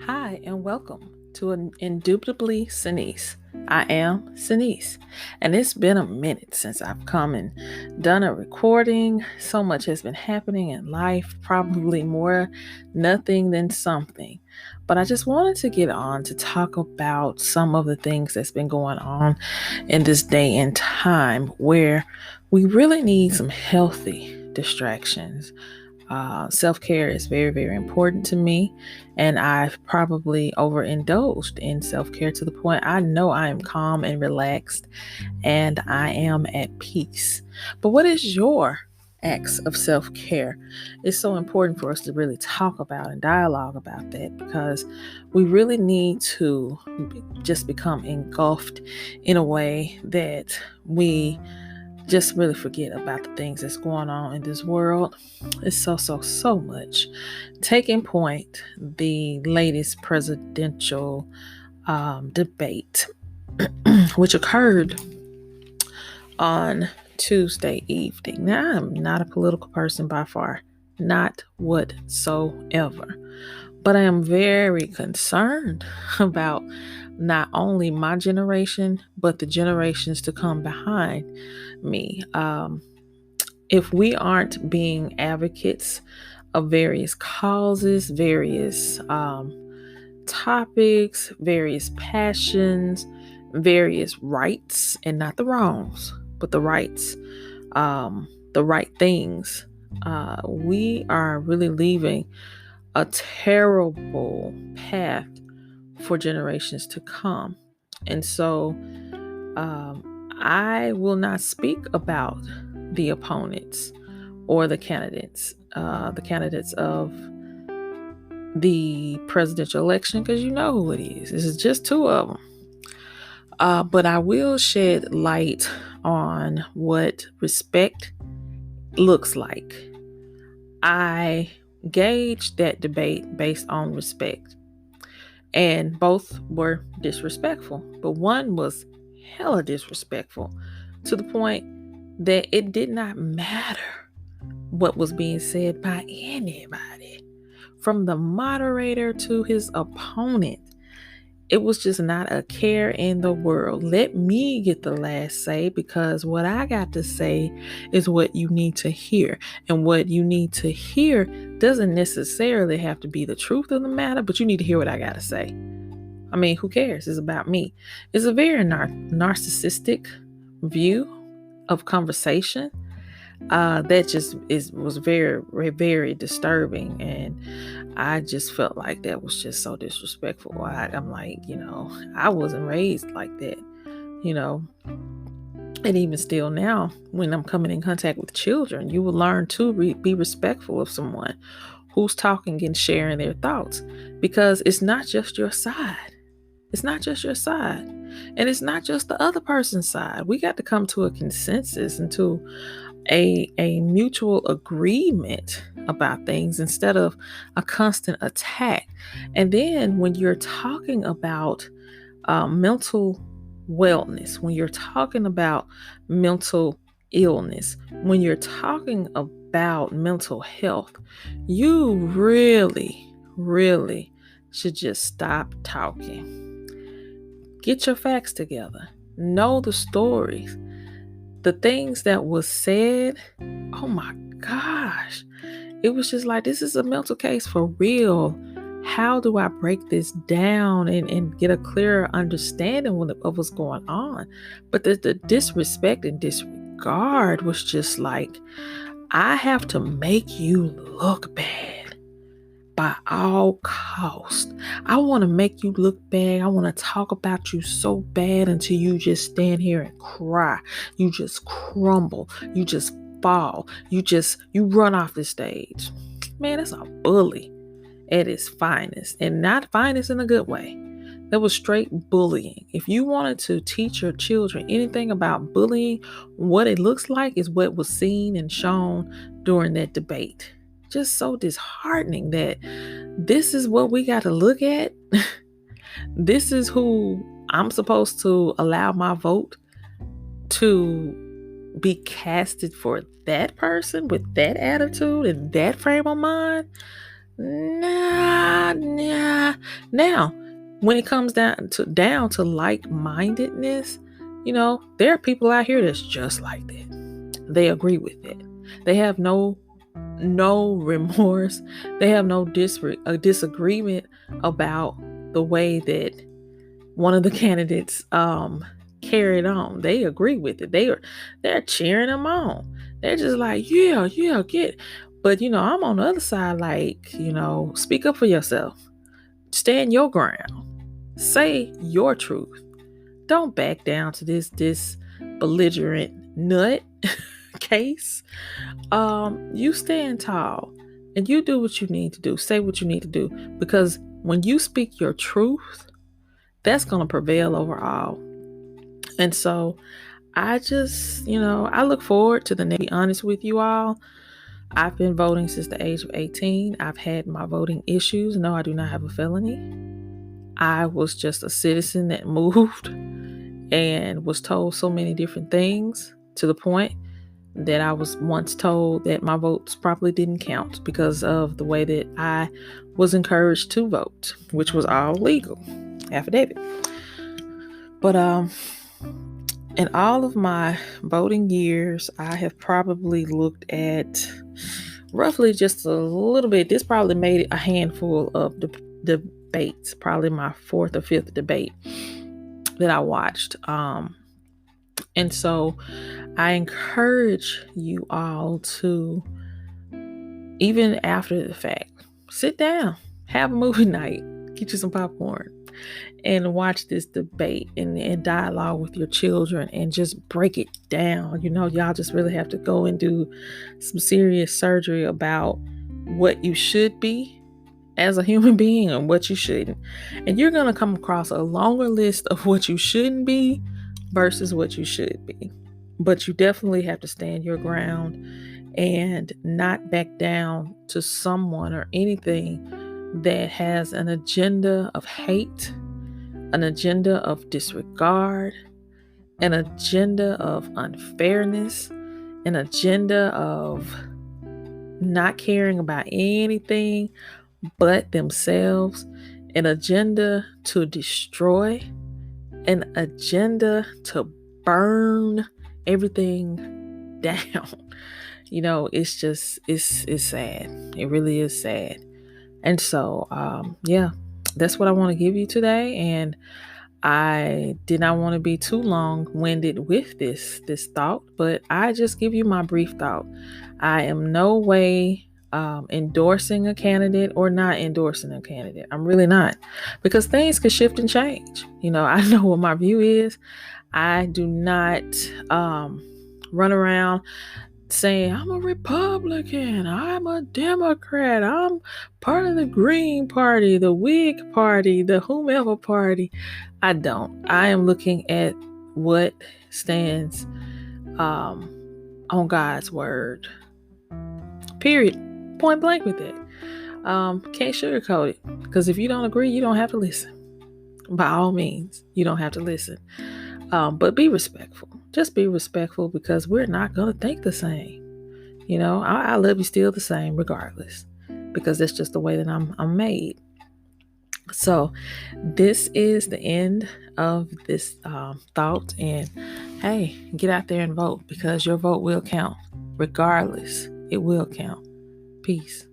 Hi, and welcome to Indubitably Sinise. I am Sinise, and it's been a minute since I've come and done a recording. So much has been happening in life, probably more nothing than something. But I just wanted to get on to talk about some of the things that's been going on in this day and time where we really need some healthy distractions. Self care is very, very important to me, and I've probably overindulged in self care to the point I know I am calm and relaxed and I am at peace. But what is your acts of self care? It's so important for us to really talk about and dialogue about that because we really need to just become engulfed in a way that we just really forget about the things that's going on in this world. It's so much. Taking point, the latest presidential debate, which occurred on Tuesday evening. Now, I'm not a political person by far, not whatsoever. But I am very concerned about not only my generation, but the generations to come behind me. If we aren't being advocates of various causes, various topics, various passions, various rights, and not the wrongs, but the rights, the right things, we are really leaving a terrible path for generations to come. And so I will not speak about the opponents or the candidates of the presidential election, because you know who it is. This is just two of them. But I will shed light on what respect looks like. I gauged that debate based on respect, and both were disrespectful, but one was hella disrespectful to the point that it did not matter what was being said by anybody, from the moderator to his opponent. It was just not a care in the world. Let me get the last say, because what I got to say is what you need to hear. And what you need to hear doesn't necessarily have to be the truth of the matter, but you need to hear what I got to say. I mean, who cares? It's about me. It's a very narcissistic view of conversation. That just was very, very disturbing, and I just felt like that was just so disrespectful. I'm like, I wasn't raised like that, you know. And even still now, when I'm coming in contact with children, you will learn to be respectful of someone who's talking and sharing their thoughts, because it's not just your side. It's not just your side. And it's not just the other person's side. We got to come to a consensus and to a mutual agreement about things instead of a constant attack. And then when you're talking about mental wellness, when you're talking about mental illness, when you're talking about mental health, you really should just stop talking. Get your facts together. Know the stories. The things that was said, oh my gosh. It was just like, this is a mental case for real. How do I break this down and get a clearer understanding of what's going on? But the disrespect and disregard was just like, I have to make you look bad by all costs. I want to make you look bad. I want to talk about you so bad until you just stand here and cry. You just crumble. You just fall. You run off the stage. Man, that's a bully at its finest, and not finest in a good way. That was straight bullying. If you wanted to teach your children anything about bullying, what it looks like is what was seen and shown during that debate. Just so disheartening that this is what we got to look at. This is who I'm supposed to allow my vote to be casted for, that person with that attitude and that frame of mind. Nah. Now, when it comes down to like-mindedness, there are people out here that's just like that. They agree with it. They have no remorse. They have no disagreement about the way that one of the candidates carried on. They agree with it. They're cheering them on. They're just like, yeah, get it. But I'm on the other side, like, speak up for yourself. Stand your ground. Say your truth. Don't back down to this belligerent nut case. You stand tall and you do what you need to do. Say what you need to do. Because when you speak your truth, that's going to prevail over all. And so I just, I look forward to the next. To be honest with you all, I've been voting since the age of 18. I've had my voting issues. No, I do not have a felony. I was just a citizen that moved and was told so many different things, to the point that I was once told that my votes probably didn't count because of the way that I was encouraged to vote, which was all legal. Affidavit. But in all of my voting years, I have probably looked at roughly just a little bit. This probably made it a handful of debates, probably my fourth or fifth debate that I watched. And so I encourage you all to, even after the fact, sit down, have a movie night, get you some popcorn, and watch this debate and dialogue with your children and just break it down. Y'all just really have to go and do some serious surgery about what you should be as a human being and what you shouldn't. And you're going to come across a longer list of what you shouldn't be versus what you should be. But you definitely have to stand your ground and not back down to someone or anything that has an agenda of hate, an agenda of disregard, an agenda of unfairness, an agenda of not caring about anything but themselves, an agenda to destroy, an agenda to burn everything down. It's sad. It really is sad. And so, that's what I want to give you today. And I did not want to be too long-winded with this thought, but I just give you my brief thought. I am no way endorsing a candidate or not endorsing a candidate. I'm really not, because things can shift and change. I know what my view is. I do not run around saying I'm a Republican, I'm a Democrat, I'm part of the Green Party, the Whig Party, the whomever party. I don't. I am looking at what stands on God's word. Period. Point blank with it. Can't sugarcoat it, because if you don't agree, you don't have to listen. By all means, you don't have to listen. But be respectful. Just be respectful, because we're not going to think the same. I love you still the same regardless, because that's just the way that I'm made. So this is the end of this thought. And hey, get out there and vote, because your vote will count. Regardless, it will count. Peace.